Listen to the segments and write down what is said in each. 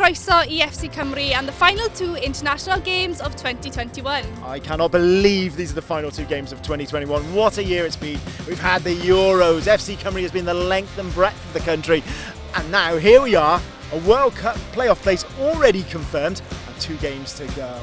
croeso i FC Cymru and the final two international games of 2021. I cannot believe these are the final two games of 2021. What a year it's been. We've had the Euros. FC Cymru has been the length and breadth of the country. And now here we are, a World Cup playoff place already confirmed and 2 games to go.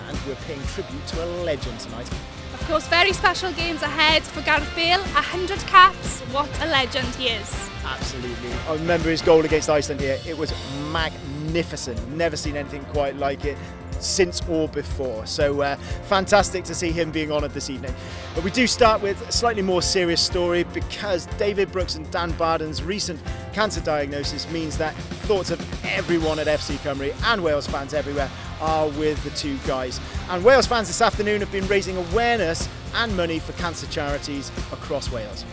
And we're paying tribute to a legend tonight. Of course, very special games ahead for Gareth Bale. 100 caps, what a legend he is. Absolutely. I remember his goal against Iceland here. It was magnificent. Never seen anything quite like it since or before. So fantastic to see him being honoured this evening. But we do start with a slightly more serious story because David Brooks and Dan Barden's recent cancer diagnosis means that thoughts of everyone at FC Cymru and Wales fans everywhere are with the two guys. And Wales fans this afternoon have been raising awareness and money for cancer charities across Wales.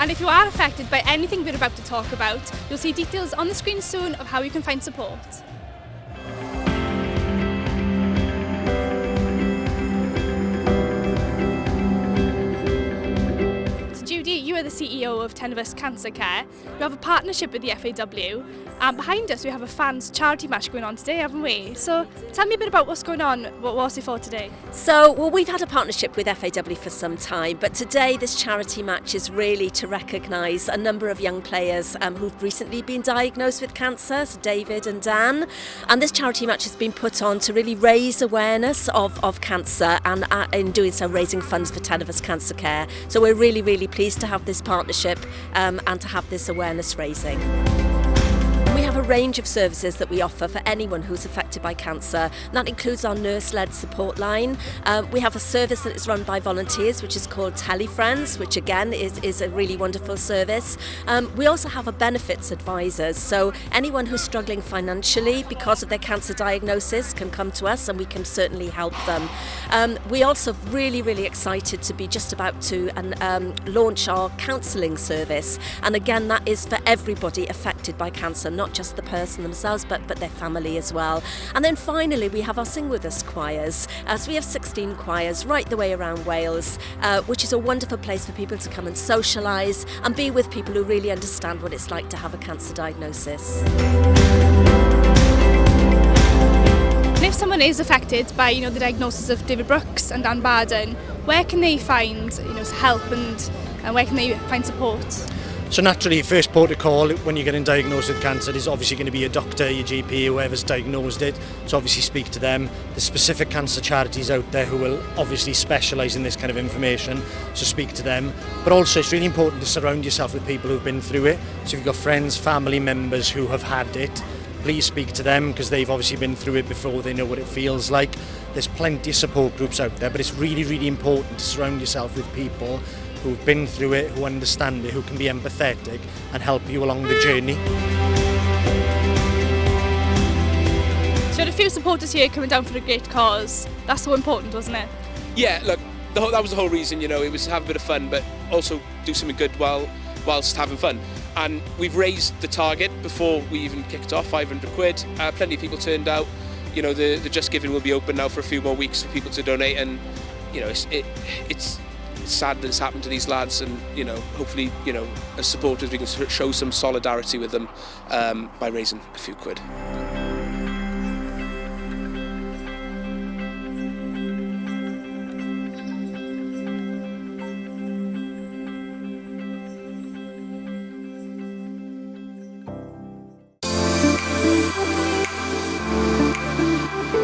And if you are affected by anything we're about to talk about, you'll see details on the screen soon of how you can find support. Judy, you are the CEO of Tenovus Cancer Care. You have a partnership with the FAW, and behind us we have a fans charity match going on today, haven't we? So tell me a bit about what's going on. What was it for today? Well, we've had a partnership with FAW for some time, but today this charity match is really to recognise a number of young players who've recently been diagnosed with cancer, so David and Dan. And this charity match has been put on to really raise awareness of cancer and in doing so raising funds for Tenovus Cancer Care. So we're really, really pleased to have this partnership and to have this awareness raising. We have a range of services that we offer for anyone who's affected by cancer. And that includes our nurse-led support line. We have a service that is run by volunteers, which is called Telefriends, which again is a really wonderful service. We also have a benefits advisors. So anyone who's struggling financially because of their cancer diagnosis can come to us and we can certainly help them. We're also really, really excited to be just about to launch our counselling service. And again, that is for everybody affected by cancer, not just the person themselves, but their family as well. And then finally, we have our Sing With Us choirs. So we have 16 choirs right the way around Wales, which is a wonderful place for people to come and socialise and be with people who really understand what it's like to have a cancer diagnosis. And if someone is affected by, the diagnosis of David Brooks and Dan Barden, where can they find, help and where can they find support? So naturally, first port of call when you're getting diagnosed with cancer is obviously going to be your doctor, your GP, whoever's diagnosed it. So obviously speak to them. There's specific cancer charities out there who will obviously specialise in this kind of information, so speak to them. But also it's really important to surround yourself with people who've been through it. So if you've got friends, family members who have had it, please speak to them because they've obviously been through it before, they know what it feels like. There's plenty of support groups out there, but it's really, really important to surround yourself with people who've been through it, who understand it, who can be empathetic and help you along the journey. So you had a few supporters here coming down for a great cause. That's so important, wasn't it? Yeah, look, that was the whole reason, it was to have a bit of fun, but also do something good whilst having fun. And we've raised the target before we even kicked off, 500 quid. Plenty of people turned out. The Just Giving will be open now for a few more weeks for people to donate, and it's sad that it's happened to these lads, and hopefully as supporters we can show some solidarity with them by raising a few quid.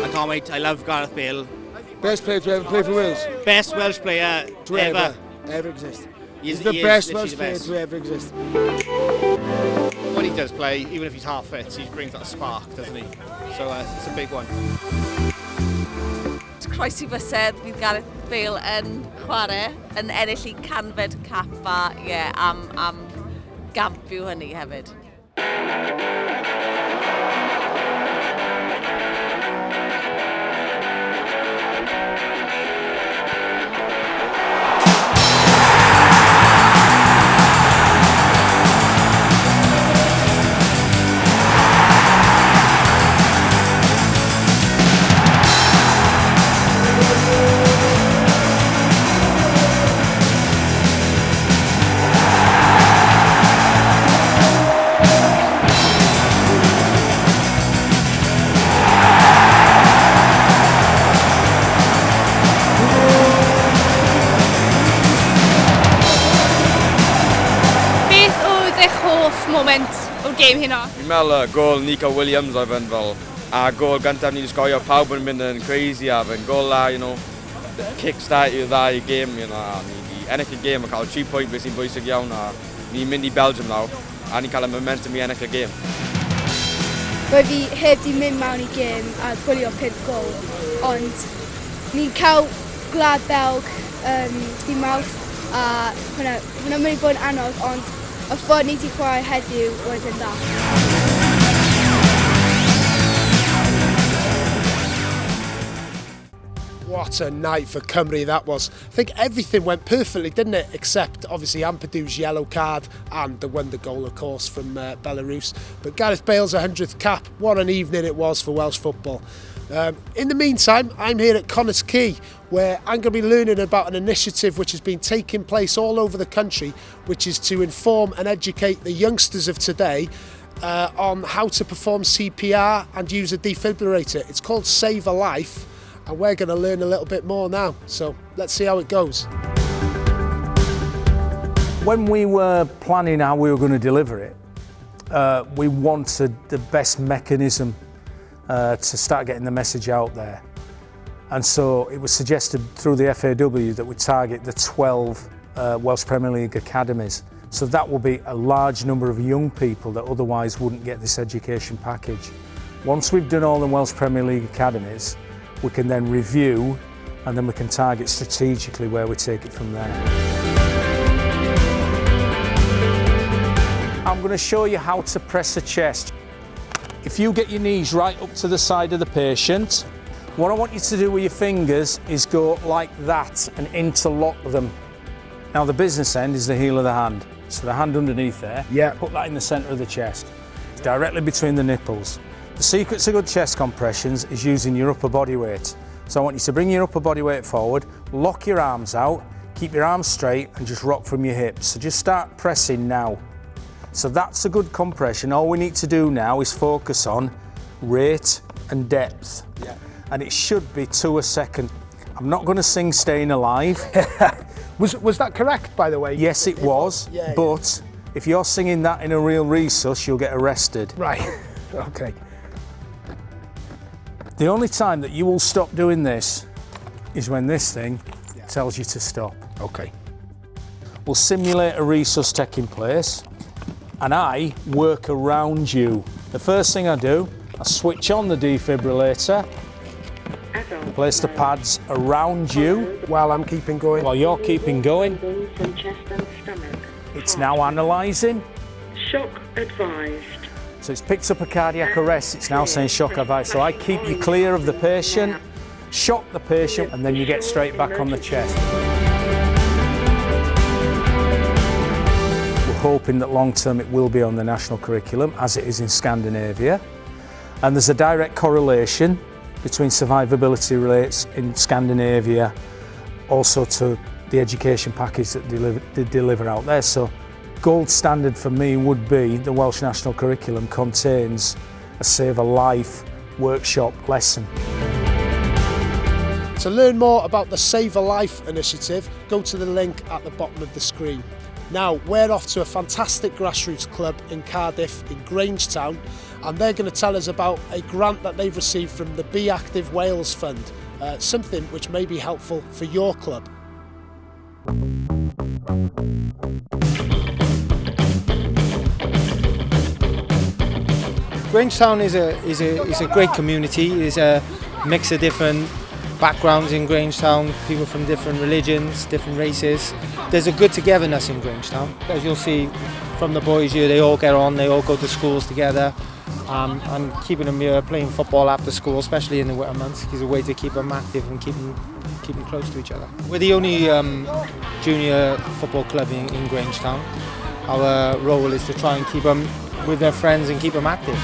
I can't wait. I love Gareth Bale. Best player to ever play for Wales. Best Welsh player to ever exist. He's the best Welsh player to ever exist. When he does play, even if he's half fit, he brings that spark, doesn't he? So it's a big one. Croesi bysedd fydd Gareth Bale yn chwarae, yn ennill I canfed cap a am gampio hynny hefyd. game heno? Fi'n meddwl gol Nico Williams oedd yn fel a gol gyntaf ni'n sgorio pawb yn mynd yn crazy a fe'n gol a, kickstart i'r ddau game, a ni di ennill y game a cael 3 pwynt beth sy'n bwysig iawn a ni'n mynd I Belgium nawr a ni'n cael y momentum I ennill y game. Roedd fi heb di mynd mewn I game a gwylio 5 gol, ond ni'n cael gwlad Belg di mawrth a hwnna'n mynd I bod yn anodd, ond y ffordd ni di chwarae heddiw oedd yn dda. What a night for Cymru that was. I think everything went perfectly, didn't it? Except, obviously, Ampadu's yellow card and the wonder goal, of course, from Belarus. But Gareth Bale's 100th cap, what an evening it was for Welsh football. In the meantime, I'm here at Connah's Quay, where I'm going to be learning about an initiative which has been taking place all over the country, which is to inform and educate the youngsters of today on how to perform CPR and use a defibrillator. It's called Save a Life. And we're going to learn a little bit more now, so let's see how it goes. When we were planning how we were going to deliver it, we wanted the best mechanism to start getting the message out there. And so it was suggested through the FAW that we target the 12 Welsh Premier League academies. So that will be a large number of young people that otherwise wouldn't get this education package. Once we've done all the Welsh Premier League academies, we can then review and then we can target strategically where we take it from there. I'm going to show you how to press the chest. If you get your knees right up to the side of the patient, what I want you to do with your fingers is go like that and interlock them. Now the business end is the heel of the hand. So the hand underneath there, put that in the centre of the chest. It's directly between the nipples. The secret to good chest compressions is using your upper body weight. So I want you to bring your upper body weight forward, lock your arms out, keep your arms straight and just rock from your hips. So just start pressing now. So that's a good compression. All we need to do now is focus on rate and depth. And it should be 2 a second. I'm not going to sing Staying Alive. Was that correct, by the way? Yes, it was. But if you're singing that in a real resus, you'll get arrested. Right, okay. The only time that you will stop doing this is when this thing tells you to stop. Okay. We'll simulate a resus taking place and I work around you. The first thing I do, I switch on the defibrillator, place the pads around you. While I'm keeping going? While you're keeping going. It's now analysing. Shock advised. So it's picked up a cardiac arrest, it's now saying shock advice. So I keep you clear of the patient, shock the patient, and then you get straight back on the chest. We're hoping that long term it will be on the national curriculum, as it is in Scandinavia. And there's a direct correlation between survivability rates in Scandinavia, also to the education package that they deliver out there. So gold standard for me would be the Welsh National Curriculum contains a Save a Life workshop lesson. To learn more about the Save a Life initiative, go to the link at the bottom of the screen. Now, we're off to a fantastic grassroots club in Cardiff, in Grangetown, and they're going to tell us about a grant that they've received from the Be Active Wales Fund, something which may be helpful for your club. Grangetown is a great community. It's a mix of different backgrounds in Grangetown, people from different religions, different races. There's a good togetherness in Grangetown. As you'll see from the boys here, they all get on, they all go to schools together. And keeping them here playing football after school, especially in the winter months, is a way to keep them active and keep them close to each other. We're the only junior football club in Grangetown. Our role is to try and keep them with their friends and keep them active.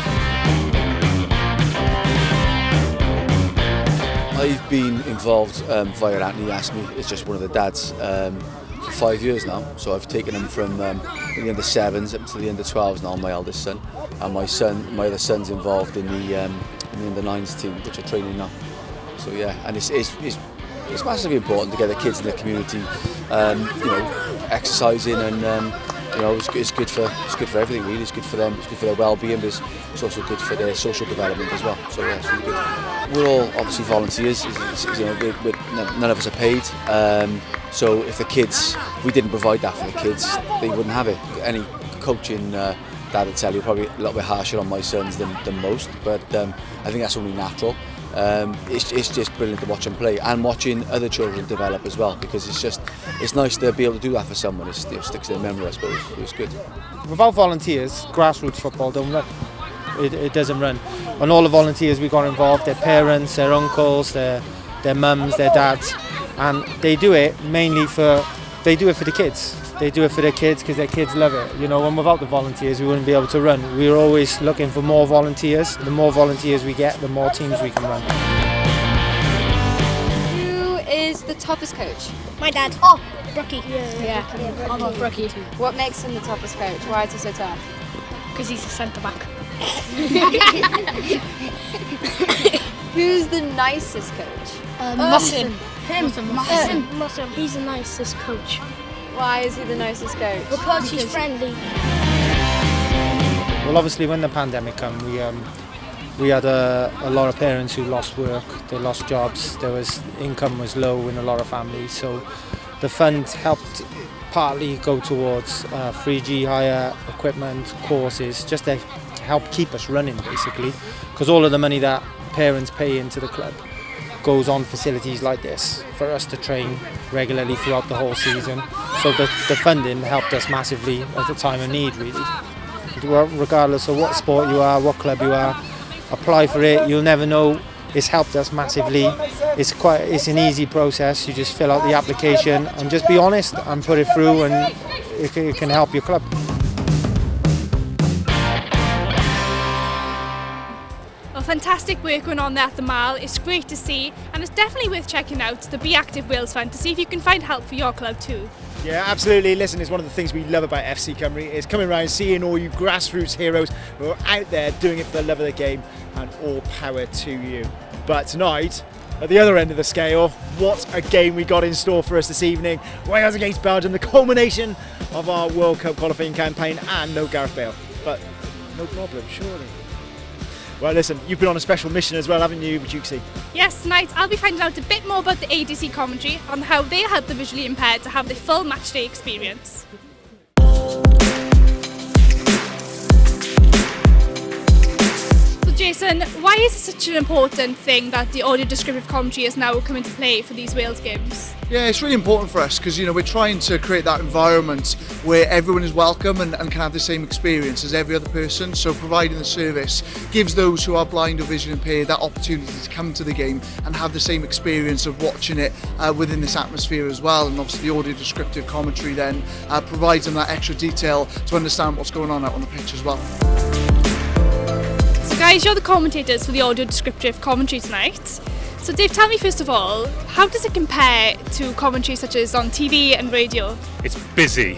I've been involved via Anthony asked me, it's just one of the dads, for 5 years now. So I've taken him from the under 7s up to the under 12s now, my eldest son. And my other son's involved in the under 9s team, which are training now. So yeah, and it's massively important to get the kids in the community, exercising and you know, it's good for everything really. It's good for them, it's good for their well-being, but it's also good for their social development as well. So yeah, it's really good. We're all obviously volunteers. You know, none of us are paid. So if we didn't provide that for the kids, they wouldn't have it. Any coaching dad would tell you probably a little bit harsher on my sons than most, but I think that's only natural. It's just brilliant to watch them play and watching other children develop as well, because it's nice to be able to do that for someone. It sticks in their memory, I suppose. It was good. Without volunteers, grassroots football don't run. It doesn't run. And all the volunteers we got involved, their parents, their uncles, their mums, their dads, and they do it mainly for the kids. They do it for their kids because their kids love it. You know, and without the volunteers, we wouldn't be able to run. We're always looking for more volunteers. The more volunteers we get, the more teams we can run. Who is the toughest coach? My dad. Oh, Brookie. Yeah. I'm on Brookie. What makes him the toughest coach? Why is he so tough? Because he's a centre back. Who's the nicest coach? Musson. Musson. He's the nicest coach. Why is he the nicest coach? Because he's friendly. Well, obviously, when the pandemic came, we had a lot of parents who lost work. They lost jobs. Income was low in a lot of families. So the fund helped partly go towards free G hire, equipment, courses, just to help keep us running, basically. Because all of the money that parents pay into the club goes on facilities like this for us to train regularly throughout the whole season. So the funding helped us massively at the time of need, really. Regardless of what sport you are, what club you are, apply for it. You'll never know. It's helped us massively. It's an easy process. You just fill out the application and just be honest and put it through, and it can help your club. Fantastic work going on there at the Mall. It's great to see, and it's definitely worth checking out the Be Active Wales Fund to see if you can find help for your club too. Yeah, absolutely. Listen, it's one of the things we love about FC Cymru is coming around, seeing all you grassroots heroes who are out there doing it for the love of the game, and all power to you. But tonight, at the other end of the scale, what a game we got in store for us this evening. Wales against Belgium, the culmination of our World Cup qualifying campaign, and no Gareth Bale. But no problem, surely. Well, listen, you've been on a special mission as well, haven't you, Juxie? Yes, tonight I'll be finding out a bit more about the ADC commentary on how they help the visually impaired to have the full matchday experience. So Jason, why is it such an important thing that the audio descriptive commentary is now come into play for these Wales games? Yeah, it's really important for us because, you know, we're trying to create that environment where everyone is welcome and can have the same experience as every other person. So providing the service gives those who are blind or visually impaired that opportunity to come to the game and have the same experience of watching it within this atmosphere as well. And obviously the audio descriptive commentary then provides them that extra detail to understand what's going on out on the pitch as well. So guys, you're the commentators for the audio descriptive commentary tonight. So Dave, tell me first of all, how does it compare to commentary such as on TV and radio? It's busy.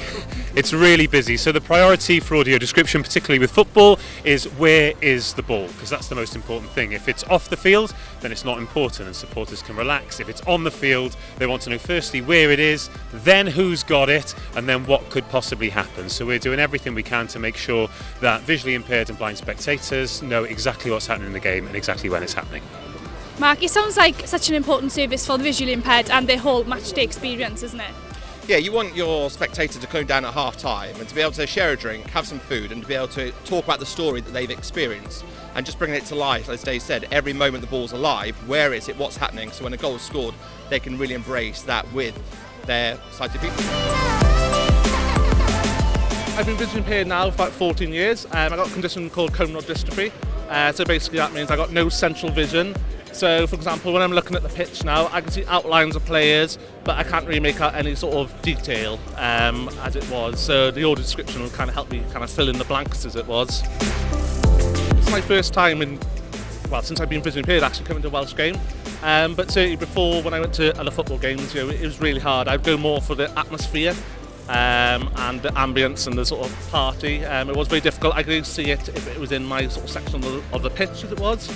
It's really busy. So the priority for audio description, particularly with football, is where is the ball? Because that's the most important thing. If it's off the field, then it's not important and supporters can relax. If it's on the field, they want to know firstly where it is, then who's got it, and then what could possibly happen. So we're doing everything we can to make sure that visually impaired and blind spectators know exactly what's happening in the game and exactly when it's happening. Mark, it sounds like such an important service for the visually impaired and their whole matchday experience, isn't it? Yeah, you want your spectator to come down at half time and to be able to share a drink, have some food, and to be able to talk about the story that they've experienced and just bringing it to life. As Dave said, every moment the ball's alive, where is it, what's happening, so when a goal is scored they can really embrace that with their sighted people. I've been visually impaired now for about 14 years. I got a condition called cone rod dystrophy, so basically that means I got no central vision. So, for example, when I'm looking at the pitch now, I can see outlines of players, but I can't really make out any sort of detail as it was. So the audio description will kind of help me kind of fill in the blanks as it was. It's my first time since I've been visually impaired, actually coming to a Welsh game. But certainly before, when I went to other football games, you know, it was really hard. I'd go more for the atmosphere and the ambience and the sort of party. It was very difficult. I could see it if it was in my sort of section of the pitch as it was.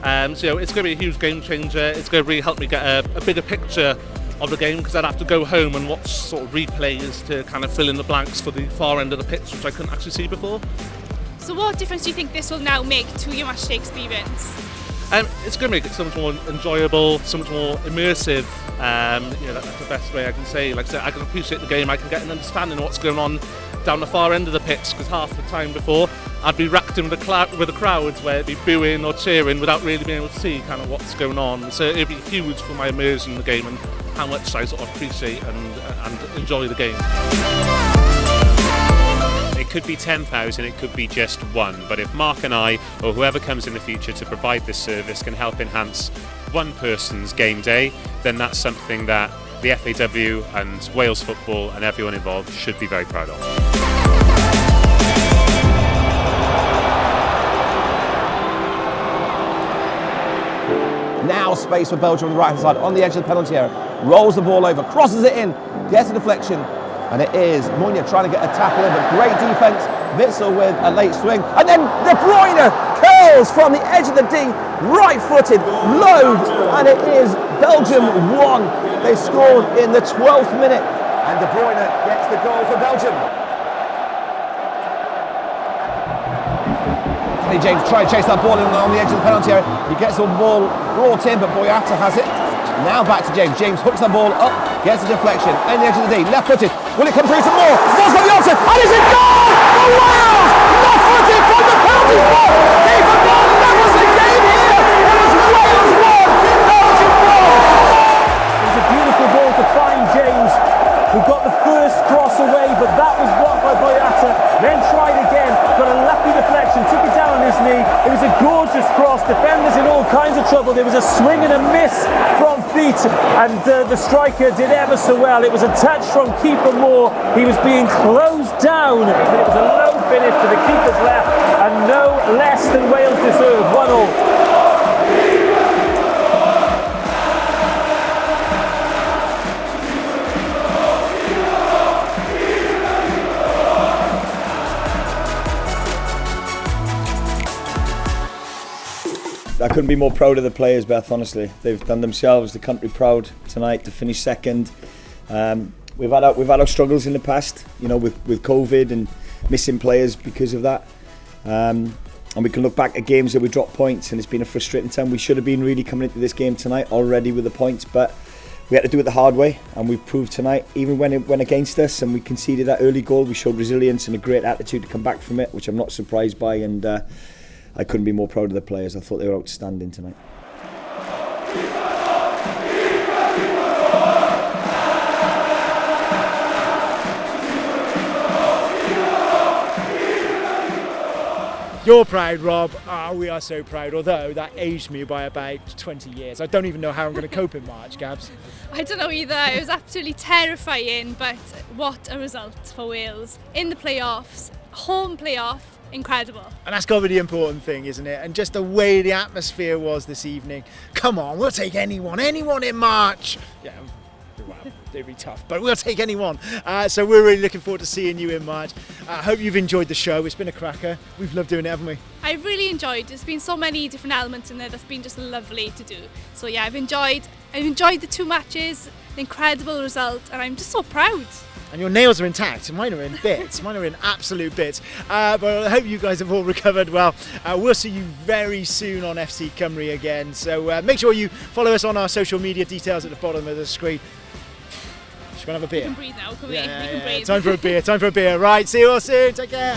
So it's going to be a huge game changer. It's going to really help me get a bigger picture of the game, because I'd have to go home and watch sort of replays to kind of fill in the blanks for the far end of the pitch, which I couldn't actually see before. So what difference do you think this will now make to your matchday experience? It's going to make it so much more enjoyable, so much more immersive. That's the best way I can say. Like I said, I can appreciate the game, I can get an understanding of what's going on down the far end of the pitch, because half the time before I'd be racked in with the crowds where it'd be booing or cheering without really being able to see kind of what's going on. So it'd be huge for my immersion in the game and how much I sort of appreciate and enjoy the game. It could be 10,000, it could be just one, but if Mark and I, or whoever comes in the future to provide this service, can help enhance one person's game day, then that's something that the FAW and Wales football and everyone involved should be very proud of. Now space for Belgium on the right hand side, on the edge of the penalty area, rolls the ball over, crosses it in, gets a deflection, and it is Munya trying to get a tackle in, but great defence. Witsel with a late swing, and then De Bruyne curls from the edge of the D, right-footed, load, and it is Belgium 1. They scored in the 12th minute, and De Bruyne gets the goal for Belgium. James trying to chase that ball in on the edge of the penalty area. He gets the ball brought in, but Boyata has it. Now back to James. James hooks the ball up, gets a deflection, on the edge of the D, left-footed. Will it come through some more? Ball's got the option, and is it goal for Wales? Left-footed from the penalty spot. Keeper goal, levels the game here. It is Wales 1, Belgium 1. It was a beautiful ball to find James, who got the first cross away, but that was blocked by Boyata. Then tried again, got a lucky deflection, took it down on his knee. It was a gorgeous cross, defenders in all kinds of trouble. There was a swing and a miss from feet, and the striker did ever so well. It was a touch from keeper Moore. He was being closed down, but it was a low finish to the keeper's left, and no less than Wales deserved. 1-1. I couldn't be more proud of the players, Beth, honestly. They've done themselves, the country proud tonight to finish second. We've had our struggles in the past, with COVID and missing players because of that. And we can look back at games that we dropped points, and it's been a frustrating time. We should have been really coming into this game tonight already with the points, but we had to do it the hard way, and we've proved tonight, even when it went against us and we conceded that early goal, we showed resilience and a great attitude to come back from it, which I'm not surprised by, and I couldn't be more proud of the players. I thought they were outstanding tonight. You're proud, Rob. We are so proud, although that aged me by about 20 years. I don't even know how I'm going to cope in March, Gabs. I don't know either. It was absolutely terrifying, but what a result for Wales. In the playoffs, home playoff, incredible. And that's got to be the important thing, isn't it? And just the way the atmosphere was this evening. Come on, we'll take anyone in March. Yeah, well, it'd be tough, but we'll take anyone. So we're really looking forward to seeing you in March. I hope you've enjoyed the show. It's been a cracker. We've loved doing it, haven't we? I really enjoyed. There's been so many different elements in there that's been just lovely to do. So yeah, I've enjoyed the two matches, the incredible result, and I'm just so proud. And your nails are intact, mine are in bits, mine are in absolute bits. But I hope you guys have all recovered well. We'll see you very soon on FC Cymru again. So make sure you follow us on our social media, details at the bottom of the screen. Just gonna have a beer. We can breathe now, can we? Yeah, we can breathe. Time for a beer, Right, see you all soon, take care.